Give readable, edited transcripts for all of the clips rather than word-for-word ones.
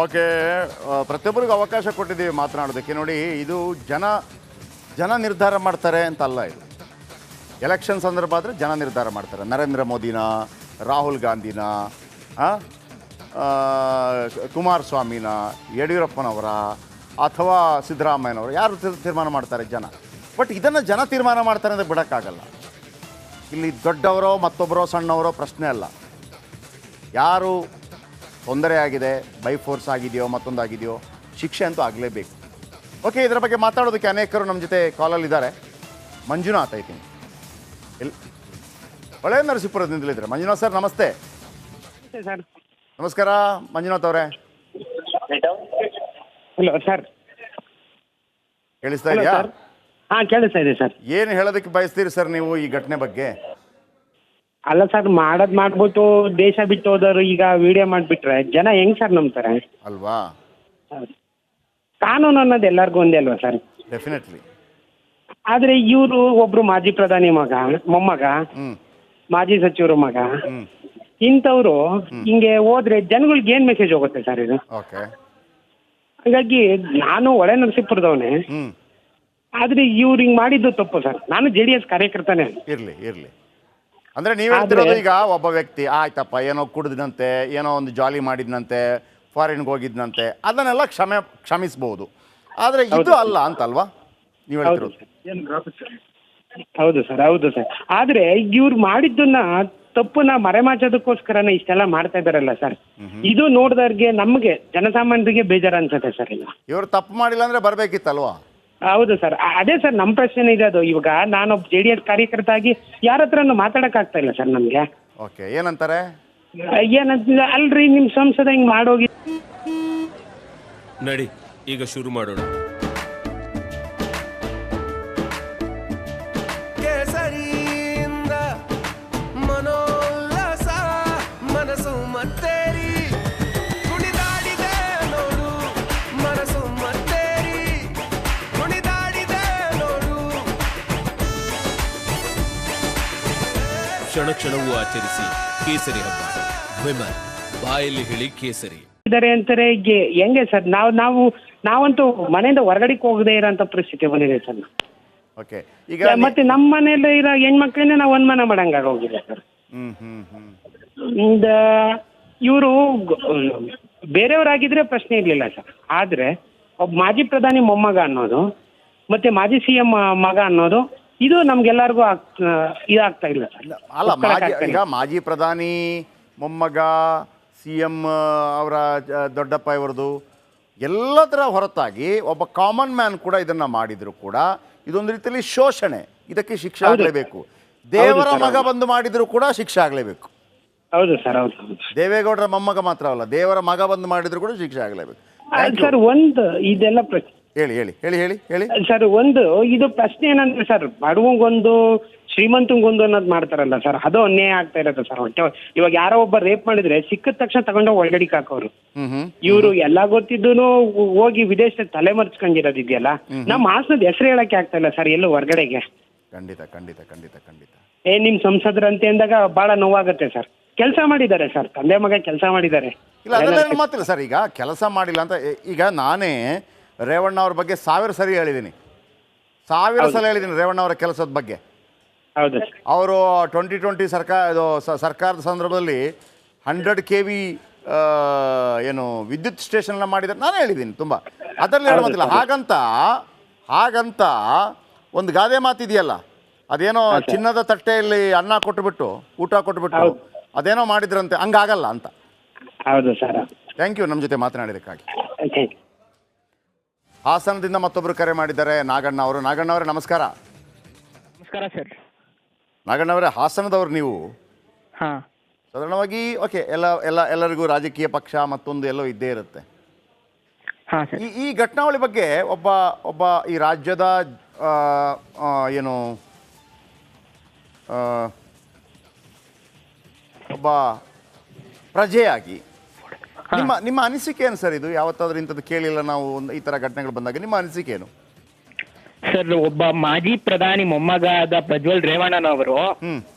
Okay, ಪ್ರತಿಯೊಬ್ಬರಿಗೂ ಅವಕಾಶ ಕೊಟ್ಟಿದ್ದೀವಿ ಮಾತನಾಡೋದಕ್ಕೆ. ನೋಡಿ, ಇದು ಜನ ನಿರ್ಧಾರ ಮಾಡ್ತಾರೆ ಅಂತಲ್ಲ. ಇದು ಎಲೆಕ್ಷನ್ ಸಂದರ್ಭ ಆದರೆ ಜನ ನಿರ್ಧಾರ ಮಾಡ್ತಾರೆ. ನರೇಂದ್ರ ಮೋದಿನ, ರಾಹುಲ್ ಗಾಂಧಿನ, ಕುಮಾರಸ್ವಾಮಿನ, ಯಡಿಯೂರಪ್ಪನವರ ಅಥವಾ ಸಿದ್ದರಾಮಯ್ಯನವರು ಯಾರು ತೀರ್ಮಾನ ಮಾಡ್ತಾರೆ? ಜನ. ಬಟ್ ಇದನ್ನು ಜನ ತೀರ್ಮಾನ ಮಾಡ್ತಾರೆ ಅಂದರೆ ಬಿಡೋಕ್ಕಾಗಲ್ಲ. ಇಲ್ಲಿ ದೊಡ್ಡವರೋ ಮತ್ತೊಬ್ಬರೋ ಸಣ್ಣವರೋ ಪ್ರಶ್ನೆ ಅಲ್ಲ. ಯಾರು ತೊಂದರೆ ಆಗಿದೆ, ಬೈ ಫೋರ್ಸ್ ಆಗಿದೆಯೋ ಮತ್ತೊಂದಾಗಿದೆಯೋ, ಶಿಕ್ಷೆ ಅಂತೂ ಆಗಲೇಬೇಕು. ಓಕೆ, ಇದರ ಬಗ್ಗೆ ಮಾತಾಡೋದಕ್ಕೆ ಅನೇಕರು ನಮ್ಮ ಜೊತೆ ಕಾಲಲ್ಲಿದ್ದಾರೆ. ಮಂಜುನಾಥ್ ಐತೀನಿ ಒಳ್ಳೆಯ ನರಸೀಪುರದಿಂದಲಿದ್ದಾರೆ. ಮಂಜುನಾಥ್ ಸರ್ ನಮಸ್ತೆ. ಸರ್ ನಮಸ್ಕಾರ ಮಂಜುನಾಥ್ ಅವರೇ. ಹಲೋ ಸರ್, ಕೇಳಿಸ್ತಾ ಇದೆಯಾ? ಹಾಂ ಕೇಳಿಸ್ತಾ ಇದೆ ಸರ್. ಏನು ಹೇಳೋದಕ್ಕೆ ಬಯಸ್ತೀರಿ ಸರ್ ನೀವು ಈ ಘಟನೆ ಬಗ್ಗೆ? ಅಲ್ಲ ಸರ್, ಮಾಡ್ಬಿಟ್ಟು ದೇಶ ಬಿಟ್ಟು ಹೋದವರು ಈಗ ವಿಡಿಯೋ ಮಾಡಿಬಿಟ್ರೆ ಜನ ಹೆಂಗ್ ಸರ್ ನಂಬ್ತಾರೆ ಅಲ್ವಾ? ಕಾನೂನು ಅನ್ನೋದು ಎಲ್ಲರಿಗೂ ಒಂದೇ ಅಲ್ವಾ ಸರ್? ಡೆಫಿನೆಟ್ಲಿ. ಆದರೆ ಇವರು ಒಬ್ರು ಮಾಜಿ ಪ್ರಧಾನಿ ಮೊಮ್ಮಗ, ಮಾಜಿ ಸಚಿವರು ಮಗ, ಇಂಥವ್ರು ಹಿಂಗೆ ಹೋದ್ರೆ ಜನಗಳಿಗೆ ಏನ್ ಮೆಸೇಜ್ ಹೋಗುತ್ತೆ ಸರ್ ಇದು? ಓಕೆ. ಹಾಗಾಗಿ ನಾನು ಒಳೆ ನರಸೀಪುರದವನೇ, ಆದ್ರೆ ಇವ್ರು ಹಿಂಗ್ ಮಾಡಿದ್ದು ತಪ್ಪು ಸರ್. ನಾನು JDS ಕಾರ್ಯಕರ್ತನೇ. ಇರ್ಲಿ ಅಂದ್ರೆ ನೀವು ಹೇಳ್ತಿರೋದು, ಈಗ ಒಬ್ಬ ವ್ಯಕ್ತಿ ಆಯ್ತಪ್ಪ ಏನೋ ಕುಡಿದ್ನಂತೆ, ಏನೋ ಒಂದು ಜಾಲಿ ಮಾಡಿದ್ನಂತೆ, ಫಾರಿನ್ಗೆ ಹೋಗಿದ್ನಂತೆ, ಅದನ್ನೆಲ್ಲ ಕ್ಷಮಿಸಬಹುದು. ಆದ್ರೆ ಇದು ಅಲ್ಲ ಅಂತಲ್ವಾ ನೀವು ಹೇಳ್ತಿರೋದು? ಹೌದು ಸರ್. ಆದ್ರೆ ಇವ್ರು ಮಾಡಿದ್ದನ್ನ ತಪ್ಪನ್ನ ಮರೆಮಾಚೋದಕ್ಕೋಸ್ಕರನೇ ಇಷ್ಟೆಲ್ಲ ಮಾಡ್ತಾ ಇದಾರಲ್ಲ ಸರ್. ಇದು ನೋಡಿದವ್ರಿಗೆ, ನಮ್ಗೆ ಜನಸಾಮಾನ್ಯರಿಗೆ ಬೇಜಾರು ಅನ್ಸುತ್ತೆ ಸರ್. ಇಲ್ಲ, ಇವ್ರು ತಪ್ಪು ಮಾಡಿಲ್ಲ ಅಂದ್ರೆ ಬರ್ಬೇಕಿತ್ತಲ್ವಾ? ಹೌದು ಸರ್, ಅದೇ ಸರ್ ನಮ್ಮ ಪ್ರಶ್ನೆ ಇದೆ ಅದು. ಇವಾಗ ನಾನೊಬ್ಬ JDS ಕಾರ್ಯಕರ್ತ ಆಗಿ ಯಾರ ಹತ್ರನೂ ಮಾತಾಡಕ್ ಆಗ್ತಾ ಇಲ್ಲ ಸರ್ ನಮ್ಗೆ. ಓಕೆ, ಏನಂತಾರೆ? ಏನಂತ ಅಲ್ರಿ, ನಿಮ್ ಸಂಸದ ಹಿಂಗ್ ಮಾಡೋಗಿ. ನಡಿ ಈಗ ಶುರು ಮಾಡೋಣ. ಕೇಸರಿಯಿಂದ ಮನೋಲ್ಲಾಸ ಮನಸ್ಸು ಮತ್ತೇರಿ ಕುಣಿದಾಡಿದೆ ನೋಡು, ಮನಸ್ಸು ಮತ್ತೇರಿ ಕುಣಿದಾಡಿದೆ ನೋಡು. ಕ್ಷಣ ಕ್ಷಣವೂ ಆಚರಿಸಿ ಕೇಸರಿ ಹಬ್ಬ. ವಿಮಲ್ ಬಾಯಲ್ಲಿ ಹೇಳಿ ಕೇಸರಿ ಇದಾರೆ ಅಂತಾರೆ. ಹೆಂಗೆ ಸರ್? ನಾವಂತೂ ಮನೆಯಿಂದ ಹೊರಗಡೆಗೆ ಹೋಗದೆ ಇರೋಂಥ ಪರಿಸ್ಥಿತಿ ಬಂದಿದೆ ಸರ್. ಓಕೆ, ಈಗ ಮತ್ತೆ ನಮ್ಮ ಮನೆಯಲ್ಲೇ ಇರೋ ಹೆಣ್ಮಕ್ಳನ್ನೇ ನಾವು ಅನುಮಾನ ಮಾಡಂಗಾಗ ಹೋಗಿದೆ ಸರ್. ಇವರು ಬೇರೆಯವರಾಗಿದ್ರೆ ಪ್ರಶ್ನೆ ಇರ್ಲಿಲ್ಲ ಸರ್. ಆದ್ರೆ ಒಬ್ಬ ಮಾಜಿ ಪ್ರಧಾನಿ ಮೊಮ್ಮಗ ಅನ್ನೋದು, ಮತ್ತೆ ಮಾಜಿ CM ಮಗ ಅನ್ನೋದು, ಇದು ನಮ್ಗೆಲ್ಲರಿಗೂ ಇದಾಗ್ತಾ ಇಲ್ಲ ಸರ್. ಅಲ್ಲ, ಈಗ ಮಾಜಿ ಪ್ರಧಾನಿ ಮೊಮ್ಮಗ, CM ಅವರ ದೊಡ್ಡಪ್ಪ ಇವರದು ಎಲ್ಲದರ ಹೊರತಾಗಿ ಒಬ್ಬ ಕಾಮನ್ ಮ್ಯಾನ್ ಕೂಡ ಇದನ್ನ ಮಾಡಿದ್ರು ಕೂಡ ಇದೊಂದು ರೀತಿಯಲ್ಲಿ ಶೋಷಣೆ. ಇದಕ್ಕೆ ಶಿಕ್ಷೆ ಆಗಲೇಬೇಕು. ದೇವರ ಮಗ ಬಂದು ಮಾಡಿದ್ರು ಕೂಡ ಶಿಕ್ಷೆ ಆಗಲೇಬೇಕು. ಹೌದು ಸರ್, ಹೌದು. ದೇವೇಗೌಡರ ಮೊಮ್ಮಗ ಮಾತ್ರ ಅಲ್ಲ, ದೇವರ ಮಗ ಬಂದು ಮಾಡಿದ್ರು ಕೂಡ ಶಿಕ್ಷೆ ಆಗಲೇಬೇಕು. ಸರ್ ಒಂದು ಇದೆಲ್ಲ ಪ್ರಶ್ನೆ ಹೇಳಿ ಹೇಳಿ ಹೇಳಿ ಹೇಳಿ ಹೇಳಿ ಸರ್. ಒಂದು ಇದು ಪ್ರಶ್ನೆ ಏನಂದ್ರೆ ಸರ್, ಬಡವಂಗೊಂದು ಶ್ರೀಮಂತಂಗೊಂದು ಅನ್ನೋದು ಮಾಡ್ತಾರಲ್ಲ ಸರ್, ಅದು ಅನ್ಯಾಯ ಆಗ್ತಾ ಇರತ್ತೆ ಸರ್. ಹೊಟ್ಟೆ ಇವಾಗ ಯಾರೋ ಒಬ್ಬ ರೇಪ್ ಮಾಡಿದ್ರೆ ಸಿಕ್ಕಿದ ತಕ್ಷಣ ತಗೊಂಡೋಗಿ ಒಳಗಡಿಗೆ ಹಾಕೋರು. ಇವರು ಎಲ್ಲ ಗೊತ್ತಿದ್ದೂ ಹೋಗಿ ವಿದೇಶದಲ್ಲಿ ತಲೆ ಮರ್ಚ್ಕೊಂಡಿರೋದಿದೆಯಲ್ಲ, ನಮ್ಮ ಹಾಸನದ ಹೆಸರು ಹೇಳಕ್ಕೆ ಆಗ್ತಾ ಇಲ್ಲ ಸರ್ ಎಲ್ಲೂ ಹೊರಗಡೆಗೆ. ಖಂಡಿತ ಖಂಡಿತ ಖಂಡಿತ ಖಂಡಿತ. ನಿಮ್ ಸಂಸದರಂತೆ ಅಂದಾಗ ಬಹಳ ನೋವಾಗುತ್ತೆ ಸರ್. ಕೆಲಸ ಮಾಡಿದ್ದಾರೆ ಸರ್, ತಂದೆ ಮಗ ಕೆಲಸ ಮಾಡಿದ್ದಾರೆ. ಇಲ್ಲ, ಅದನ್ನೇನು ಮಾತಿಲ್ಲ ಸರ್. ಈಗ ಕೆಲಸ ಮಾಡಿಲ್ಲ ಅಂತ ಈಗ ನಾನೇ ರೇವಣ್ಣ ಅವ್ರ ಬಗ್ಗೆ 1000 ಸರಿ ಹೇಳಿದ್ದೀನಿ, 1000 ಸಲ ಹೇಳಿದ್ದೀನಿ ರೇವಣ್ಣ ಅವರ ಕೆಲಸದ ಬಗ್ಗೆ. ಹೌದು, ಅವರು 2020 ಸರ್ಕಾರದ ಸಂದರ್ಭದಲ್ಲಿ 100 KV ಏನು ವಿದ್ಯುತ್ ಸ್ಟೇಷನ್ನ ಮಾಡಿದ್ದಾರೆ, ನಾನು ಹೇಳಿದ್ದೀನಿ ತುಂಬ. ಅದರಲ್ಲಿ ಹೇಳೋ ಮಾತಿಲ್ಲ. ಹಾಗಂತ ಒಂದು ಗಾದೆ ಮಾತಿದೆಯಲ್ಲ, ಅದೇನೋ ಚಿನ್ನದ ತಟ್ಟೆಯಲ್ಲಿ ಅನ್ನ ಕೊಟ್ಟುಬಿಟ್ಟು ಊಟ ಕೊಟ್ಟುಬಿಟ್ಟು ಅದೇನೋ ಮಾಡಿದ್ರಂತೆ, ಹಂಗಾಗಲ್ಲ ಅಂತ. ಹೌದು ಸರ್. ಥ್ಯಾಂಕ್ ಯು ನಮ್ಮ ಜೊತೆ ಮಾತನಾಡಿದ್ದಕ್ಕಾಗಿ. ಹಾಸನದಿಂದ ಮತ್ತೊಬ್ಬರು ಕರೆ ಮಾಡಿದ್ದಾರೆ, ನಾಗಣ್ಣ ಅವರು. ನಾಗಣ್ಣ ಅವರೇ ನಮಸ್ಕಾರ. ನಮಸ್ಕಾರ ಸರ್. ನಾಗಣ್ಣ ಅವರೇ, ಹಾಸನದವ್ರು ನೀವು? ಹಾಂ. ಸಾಧಾರಣವಾಗಿ ಓಕೆ, ಎಲ್ಲರಿಗೂ ರಾಜಕೀಯ ಪಕ್ಷ ಮತ್ತೊಂದು ಎಲ್ಲೋ ಇದ್ದೇ ಇರುತ್ತೆ. ಹಾಂ ಸರ್. ಈ ಘಟನಾವಳಿ ಬಗ್ಗೆ ಒಬ್ಬ ಈ ರಾಜ್ಯದ ಏನು ಒಬ್ಬ ಪ್ರಜೆಯಾಗಿ ನಿಮ್ಮ ಅನಿಸಿಕೆ ಏನು ಸರ್? ಇದು ಯಾವತ್ತಾದ್ರೂ ಇಂಥದ್ದು ಕೇಳಿಲ್ಲ ನಾವು, ಈ ಥರ ಘಟನೆಗಳು ಬಂದಾಗ ನಿಮ್ಮ ಅನಿಸಿಕೆ ಏನು ಸರ್? ಒಬ್ಬ ಮಾಜಿ ಪ್ರಧಾನಿ ಮೊಮ್ಮಗಾದ ಪ್ರಜ್ವಲ್ ರೇವಣ್ಣನವರು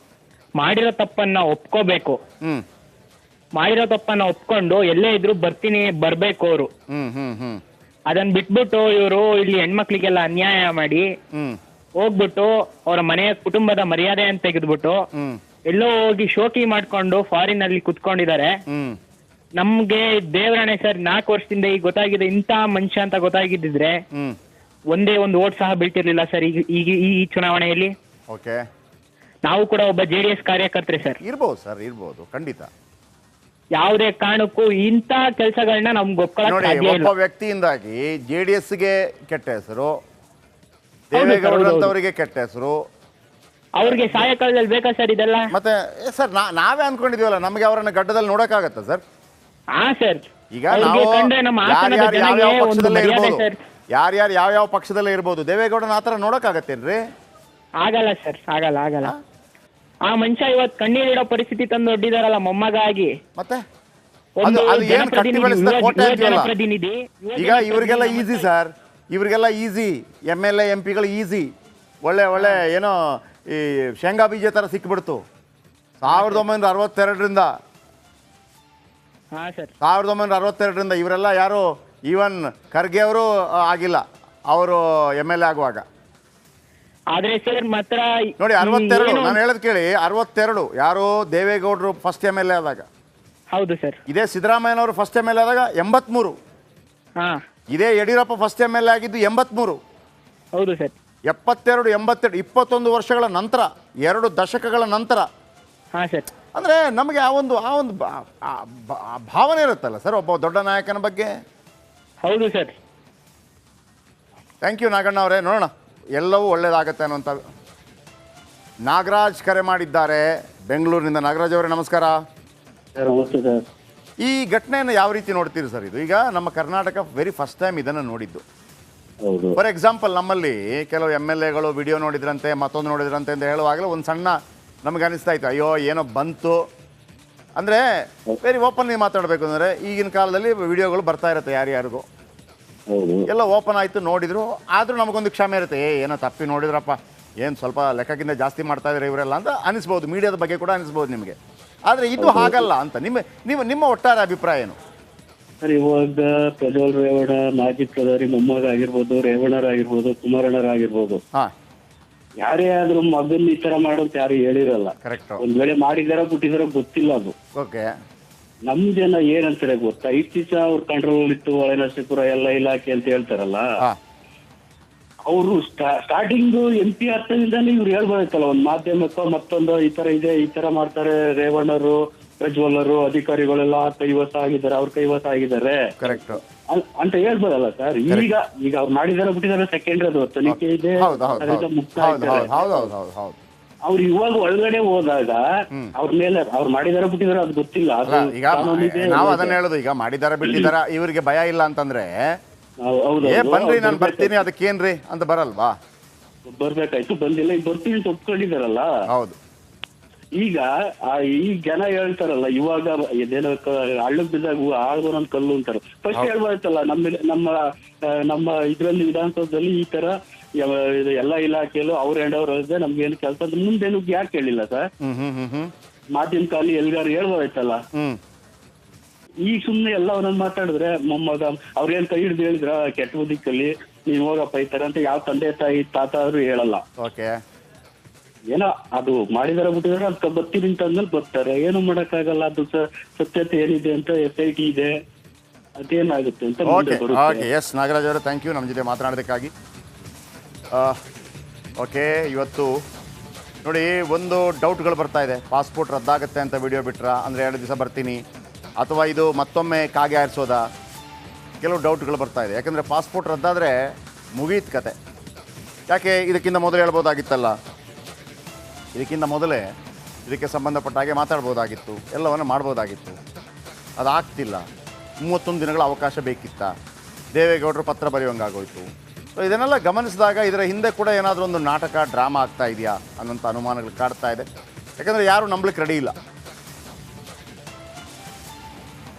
ಮಾಡಿರೋ ತಪ್ಪನ್ನ ಒಪ್ಕೋಬೇಕು. ಮಾಡಿರೋ ತಪ್ಪನ್ನ ಒಪ್ಕೊಂಡು ಎಲ್ಲೇ ಇದ್ರು ಬರ್ಬೇಕು ಅವರು. ಹ್ಞೂ ಅದನ್ನ ಬಿಟ್ಬಿಟ್ಟು ಇವರು ಇಲ್ಲಿ ಹೆಣ್ಮಕ್ಳಿಗೆಲ್ಲ ಅನ್ಯಾಯ ಮಾಡಿ ಹ್ಞೂ ಹೋಗ್ಬಿಟ್ಟು ಅವರ ಮನೆಯ ಕುಟುಂಬದ ಮರ್ಯಾದೆಯನ್ನು ತೆಗೆದ್ಬಿಟ್ಟು ಹ್ಞೂ ಎಲ್ಲೋ ಹೋಗಿ ಶೋಕಿ ಮಾಡ್ಕೊಂಡು ಫಾರಿನ್ ಅಲ್ಲಿ ಕುತ್ಕೊಂಡಿದ್ದಾರೆ. ಹ್ಞೂ ನಮ್ಗೆ ದೇವರಾಣೆ ಸರ್ 4 ವರ್ಷದಿಂದ ಈಗ ಗೊತ್ತಾಗಿದೆ ಇಂಥ ಮನುಷ್ಯ ಅಂತ ಗೊತ್ತಾಗಿದ್ದಿದ್ರೆ ಹ್ಞೂ ಒಂದೇ ಒಂದು ಓಟ್ ಸಹ ಬೀಳ್ತಿರ್ಲಿಲ್ಲ ಸರ್. ಈಗ ಈ ಚುನಾವಣೆಯಲ್ಲಿ ಓಕೆ. ನಾವು ಕೂಡ ಒಬ್ಬ JDS ಕಾರ್ಯಕರ್ತರೆ ಸರ್. ಇರ್ಬೋದು ಸರ್, ಇರ್ಬೋದು, ಖಂಡಿತ. ಯಾವುದೇ ಕಾರಣಕ್ಕೂ ಇಂಥ ಕೆಲಸಗಳನ್ನ ನಮ್ಗೆ ಒಪ್ಕೊಳ್ಳೋಕೆ ನೋಡಿ, ಸಾಧ್ಯ ಒಬ್ಬ ಇಲ್ಲ. ವ್ಯಕ್ತಿಯಿಂದಾಗಿ JDSಗೆ ಕೆಟ್ಟ ಹೆಸರು, ಹೌದು, ದೇವೇಗೌಡರಂತವರಿಗೆ ಕೆಟ್ಟ ಹೆಸರು. ಅವ್ರಿಗೆ ಸಹಾಯಕಾಲದಲ್ಲಿ ಬೇಕಾ ಸರ್ ಇದೆಲ್ಲ? ಮತ್ತೆ ಸರ್ ನಾವೇ ಅನ್ಕೊಂಡಿದೀವಲ್ಲ, ನಮಗೆ ಅವರನ್ನ ಗಡ್ಡದಲ್ಲಿ ನೋಡಕ್ಕಾಗತ್ತಾ ಸರ್? ಹಾ ಸರ್. ಈಗ ಅವ್ರಿಗೆ ನಾವು ಕಂಡ್ರೆ ನಮ್ಮ ಹಾಸನದ ಯಾರ್ಯಾರು ಜನಗೆ ಯಾವ್ಯಾವ ಒಂದು ಪಕ್ಷದಲ್ಲೇ ಮರ್ಯಾದೆ ಇರ್ಬೋದು, ಸರ್. ಯಾರ್ಯಾರು ಯಾವ್ಯಾವ ಪಕ್ಷದಲ್ಲೇ ಇರ್ಬೋದು, ದೇವೇಗೌಡನ ಆ ಥರ ನೋಡಕ್ಕಾಗತ್ತೇನ್ರಿ? ಆಗಲ್ಲ ಸರ್, ಆಗಲ್ಲ. ಆ ಮನುಷ್ಯ ಇವತ್ತು ಕಣ್ಣೀರಿಡೋ ಪರಿಸ್ಥಿತಿ ತಂದು ಒಡ್ಡಿದಾರಲ್ಲ ಮೊಮ್ಮಗ ಆಗಿ. ಮತ್ತೆ ಒಂದು ಅದು ಏನು ಕಟ್ಟಿ ಬೆಳೆಸಿದ ಕೋಟೆ ಅಂತೀವಲ್ಲ. ಜನಪ್ರತಿನಿಧಿ ಈಗ ಇವರಿಗೆಲ್ಲ ಈಸಿ ಸರ್, ಇವರಿಗೆಲ್ಲ ಈಸಿ. MLA MP ಗಳು ಈಸಿ, ಒಳ್ಳೆ ಏನೋ ಈ ಶೇಂಗಾ ಬೀಜ ಥರ ಸಿಕ್ಬಿಡ್ತು. 1962ರಿಂದ ಹಾ ಸರ್. 1962ರಿಂದ ಇವರೆಲ್ಲ ಯಾರು, ಈವನ್ ಖರ್ಗೆ ಅವರು ಆಗಿಲ್ಲ ಅವರು MLA ಆಗುವಾಗ. ಆದ್ರೆ ಸರ್ ಮಾತ್ರ ನೋಡಿ 62, ನಾನು ಹೇಳೋದು ಕೇಳಿ, 62 ಯಾರು ದೇವೇಗೌಡರು ಫಸ್ಟ್ MLA ಆದಾಗ, ಹೌದು ಸರ್. ಇದೇ ಸಿದ್ದರಾಮಯ್ಯನವರು ಫಸ್ಟ್ MLA ಆದಾಗ 83, ಹಾ ಇದೇ ಯಡಿಯೂರಪ್ಪ ಫಸ್ಟ್ MLA ಆಗಿದ್ದು 83, ಹೌದು ಸರ್. 72, 82, 21 ವರ್ಷಗಳ ನಂತರ, 2 ದಶಕಗಳ ನಂತರ. ಹಾ ಸರ್. ಅಂದರೆ ನಮಗೆ ಆ ಒಂದು ಭಾವನೆ ಇರುತ್ತಲ್ಲ ಸರ್ ಒಬ್ಬ ದೊಡ್ಡ ನಾಯಕನ ಬಗ್ಗೆ. ಹೌದು ಸರ್. ಥ್ಯಾಂಕ್ ಯು ನಾಗಣ್ಣ ಅವರೇ. ನೋಡೋಣ ಎಲ್ಲವೂ ಒಳ್ಳೇದಾಗತ್ತೆ ಅನ್ನೋಂಥ. ನಾಗರಾಜ್ ಕರೆ ಮಾಡಿದ್ದಾರೆ ಬೆಂಗಳೂರಿನಿಂದ. ನಾಗರಾಜ್ ಅವರೇ ನಮಸ್ಕಾರ. ಸರ್ ನಮಸ್ತೆ ಸರ್. ಈ ಘಟನೆಯನ್ನು ಯಾವ ರೀತಿ ನೋಡ್ತೀರಿ ಸರ್? ಇದು ಈಗ ನಮ್ಮ ಕರ್ನಾಟಕ ವೆರಿ ಫಸ್ಟ್ ಟೈಮ್ ಇದನ್ನು ನೋಡಿದ್ದು. ಹೌದು. ಫಾರ್ ಎಕ್ಸಾಂಪಲ್, ನಮ್ಮಲ್ಲಿ ಕೆಲವು MLAಗಳು ವಿಡಿಯೋ ನೋಡಿದ್ರಂತೆ, ಮತ್ತೊಂದು ನೋಡಿದ್ರಂತೆ ಅಂತ ಹೇಳುವಾಗಲೇ ಒಂದು ಸಣ್ಣ ನಮಗೆ ಅನಿಸ್ತಾ ಇತ್ತು, ಅಯ್ಯೋ ಏನೋ ಬಂತು ಅಂದರೆ. ವೆರಿ ಓಪನ್ಲಿ ಮಾತಾಡಬೇಕು ಅಂದರೆ, ಈಗಿನ ಕಾಲದಲ್ಲಿ ವಿಡಿಯೋಗಳು ಬರ್ತಾ ಇರುತ್ತೆ ಯಾರ್ಯಾರಿಗೂ, ಹೌದು. ಎಲ್ಲ ಓಪನ್ ಆಯಿತು, ನೋಡಿದ್ರು. ಆದರೂ ನಮಗೊಂದು ಕ್ಷಮೆ ಇರುತ್ತೆ, ಏನೋ ತಪ್ಪಿ ನೋಡಿದ್ರಪ್ಪ, ಏನು ಸ್ವಲ್ಪ ಲೆಕ್ಕಕ್ಕಿಂತ ಜಾಸ್ತಿ ಮಾಡ್ತಾ ಇದ್ದಾರೆ ಇವರೆಲ್ಲ ಅಂತ ಅನಿಸ್ಬೋದು. ಮೀಡಿಯಾದ ಬಗ್ಗೆ ಕೂಡ ಅನಿಸ್ಬೋದು ನಿಮಗೆ. ಆದರೆ ಇದು ಹಾಗಲ್ಲ ಅಂತ ನಿಮ್ಮ ಒಟ್ಟಾರೆ ಅಭಿಪ್ರಾಯ ಏನು ಸರ್? ಇವಾಗ ಪ್ರಜ್ವಲ್ ರೇವಣ್ಣ, ಮಾಜಿ ಪ್ರಧಾನಿ ಮೊಮ್ಮಗ ಆಗಿರ್ಬೋದು, ರೇವಣ್ಣರಾಗಿರ್ಬೋದು, ಕುಮಾರಣ್ಣರಾಗಿರ್ಬೋದು, ಹಾಂ, ಯಾರೇ ಆದ್ರೂ ಮಗನ್ ಈ ತರ ಮಾಡೋಂತ ಯಾರು ಹೇಳಿರಲ್ಲ. ಕರೆಕ್ಟ್. ಒಂದ್ ವೇಳೆ ಮಾಡಿದಾರ ಬಿಟ್ಟಿದಾರ ಗೊತ್ತಿಲ್ಲ. ಅದು ಓಕೆ. ನಮ್ ಜನ ಏನಂತಾರೆ ಗೊತ್ತಾ, ಇತ್ತೀಚ ಅವ್ರ ಕಂಟ್ರೋಲ್ ಇತ್ತು, ಒಳನರಸೀಪುರ ಎಲ್ಲ ಇಲಾಖೆ ಅಂತ ಹೇಳ್ತಾರಲ್ಲ, ಹಾಂ, ಅವರು ಸ್ಟಾರ್ಟಿಂಗ್ MP ಅರ್ಥದಿಂದಾನೇ ಇವ್ರು ಹೇಳ್ಬೋದತ್ತಲ್ಲ, ಒಂದ್ ಮಾಧ್ಯಮಕ್ಕೋ ಮತ್ತೊಂದು ಈ ತರ ಇದೆ, ಈ ತರ ಮಾಡ್ತಾರೆ ರೇವಣ್ಣರು, ಪ್ರಜ್ವಲರು, ಅಧಿಕಾರಿಗಳೆಲ್ಲ ಕೈವಸ ಆಗಿದ್ದಾರೆ, ಅವ್ರ ಕೈವಸ ಆಗಿದ್ದಾರೆ ಕರೆಕ್ಟ್ ಅಂತ ಹೇಳ್ಬೋದಲ್ಲ ಸರ್. ಈಗ ಅವ್ರು ಮಾಡಿದಾರ ಬಿಟ್ಟಿದಾರೆ ಸೆಕೆಂಡ್ರಿ, ಅದು ತನಿಖೆ ಇದೆ, ಅದರಿಂದ ಮುಕ್ತ ಆಗ್ತಾರೆ. ಅವ್ರು ಇವಾಗ ಒಳಗಡೆ ಹೋದಾಗ ಅವ್ರ ಮೇಲೆ ಅವ್ರು ಮಾಡಿದಾರ ಬಿಟ್ಟಿದಾರ ಅದು ಗೊತ್ತಿಲ್ಲ. ಈಗ ನಾವು ಅದನ್ನ ಹೇಳೋದು, ಈಗ ಮಾಡಿದಾರ ಬಿಟ್ಟಿದಾರ, ಇವರಿಗೆ ಭಯ ಇಲ್ಲ ಅಂತಂದ್ರೆ ಬನ್ರಿ ನಾನು ಬರ್ತೀನಿ ಅದಕ್ಕೇನ್ರಿ ಅಂತ ಬರಲ್ವಾ? ಬರ್ಬೇಕಾಯ್ತು, ಬಂದಿಲ್ಲ, ಈಗ ಬರ್ತೀನಿ ಅಂತ ಒಪ್ಕೊಂಡಿದಾರಲ್ಲ. ಹೌದು. ಈಗ ಈ ಜನ ಹೇಳ್ತಾರಲ್ಲ, ಇವಾಗ ಇದೇನೋ ಹಳ್ಳಕ್ ಬಿದ್ದಾಗ ಆಳ್ಗೋನೊಂದ್ ಕಲ್ಲು ಅಂತಾರೆ. ಫಸ್ಟ್ ಹೇಳ್ಬಾರ್ದಲ್ಲ, ನಮ್ಮ ಇದ್ರಲ್ಲಿ ವಿಧಾನಸೌಧದಲ್ಲಿ ಈ ತರ ಎಲ್ಲ ಇಲಾಖೆಯಲ್ಲೂ ಅವ್ರ ಹೆಂಡವ್ರ ನಮ್ಗೆ ಏನು ಕೆಲಸ ಅಂತ ಮುಂದೇನು ಯಾಕೆ ಹೇಳಿಲ್ಲ ಸರ್? ಮಾಧ್ಯಮ ಕಾಲಿ ಎಲ್ಗಾರು ಹೇಳ್ಬೋದಾಯ್ತಲ್ಲ. ಈಗ ಸುಮ್ನೆ ಎಲ್ಲ ಒಂದೊಂದು ಮಾತಾಡಿದ್ರೆ ಮೊಮ್ಮಗ ಅವ್ರೇನ್ ಕೈ ಹಿಡಿದು ಹೇಳಿದ್ರ ಕೆಟ್ಟ ಬದುಕಲ್ಲಿ ನೀನ್ ಹೋಗಪ್ಪ ಈ ತರ ಅಂತ ಯಾವ ತಂದೆ ತಾಯಿ ತಾತ ಆದ್ರೂ ಹೇಳಲ್ಲ. ಏನೋ ಅದು ಮಾಡಿದಾರ ಬಿಟ್ಟಿದಾರೆ ಅದಕ್ಕೆ ಬರ್ತೀನಿ ಅಂತ ಅಂದ್ಮೇಲೆ ಬರ್ತಾರೆ, ಏನು ಮಾಡಕ್ಕಾಗಲ್ಲ. ಅದು ಸತ್ಯತೆ ಏನಿದೆ ಅಂತ SIT ಇದೆ, ಅದೇನಾಗುತ್ತೆ ಅಂತ. ಎಸ್ ನಾಗರಾಜ್ ಅವರೇ, ಥ್ಯಾಂಕ್ ಯು ನಮ್ಮ ಜೊತೆ ಮಾತನಾಡೋದಕ್ಕಾಗಿ. ಓಕೆ, ಇವತ್ತು ನೋಡಿ ಒಂದು ಡೌಟ್ಗಳು ಬರ್ತಾ ಇದೆ. ಪಾಸ್ಪೋರ್ಟ್ ರದ್ದಾಗುತ್ತೆ ಅಂತ ವಿಡಿಯೋ ಬಿಟ್ರಾ ಅಂದರೆ 2 ದಿವಸ ಬರ್ತೀನಿ, ಅಥವಾ ಇದು ಮತ್ತೊಮ್ಮೆ ಕಾಗೆ ಆರಿಸೋದಾ? ಕೆಲವು ಡೌಟ್ಗಳು ಬರ್ತಾ ಇದೆ. ಯಾಕಂದರೆ ಪಾಸ್ಪೋರ್ಟ್ ರದ್ದಾದರೆ ಮುಗೀತು ಕತೆ. ಯಾಕೆ ಇದಕ್ಕಿಂತ ಮೊದಲು ಹೇಳ್ಬೋದಾಗಿತ್ತಲ್ಲ, ಇದಕ್ಕಿಂತ ಮೊದಲೇ ಇದಕ್ಕೆ ಸಂಬಂಧಪಟ್ಟ ಹಾಗೆ ಮಾತಾಡ್ಬೋದಾಗಿತ್ತು, ಎಲ್ಲವನ್ನು ಮಾಡ್ಬೋದಾಗಿತ್ತು. ಅದಾಗ್ತಿಲ್ಲ. 31 ದಿನಗಳ ಅವಕಾಶ ಬೇಕಿತ್ತ? ದೇವೇಗೌಡರು ಪತ್ರ ಬರೆಯೋಂಗಾಗೋಯ್ತು. ಸೊ ಇದನ್ನೆಲ್ಲ ಗಮನಿಸಿದಾಗ ಇದರ ಹಿಂದೆ ಕೂಡ ಏನಾದರೂ ಒಂದು ನಾಟಕ ಡ್ರಾಮಾ ಆಗ್ತಾ ಇದೆಯಾ ಅನ್ನೋಂಥ ಅನುಮಾನಗಳು ಕಾಡ್ತಾ ಇದೆ. ಯಾಕಂದರೆ ಯಾರೂ ನಂಬಲಿಕ್ಕೆ ರೆಡಿ ಇಲ್ಲ.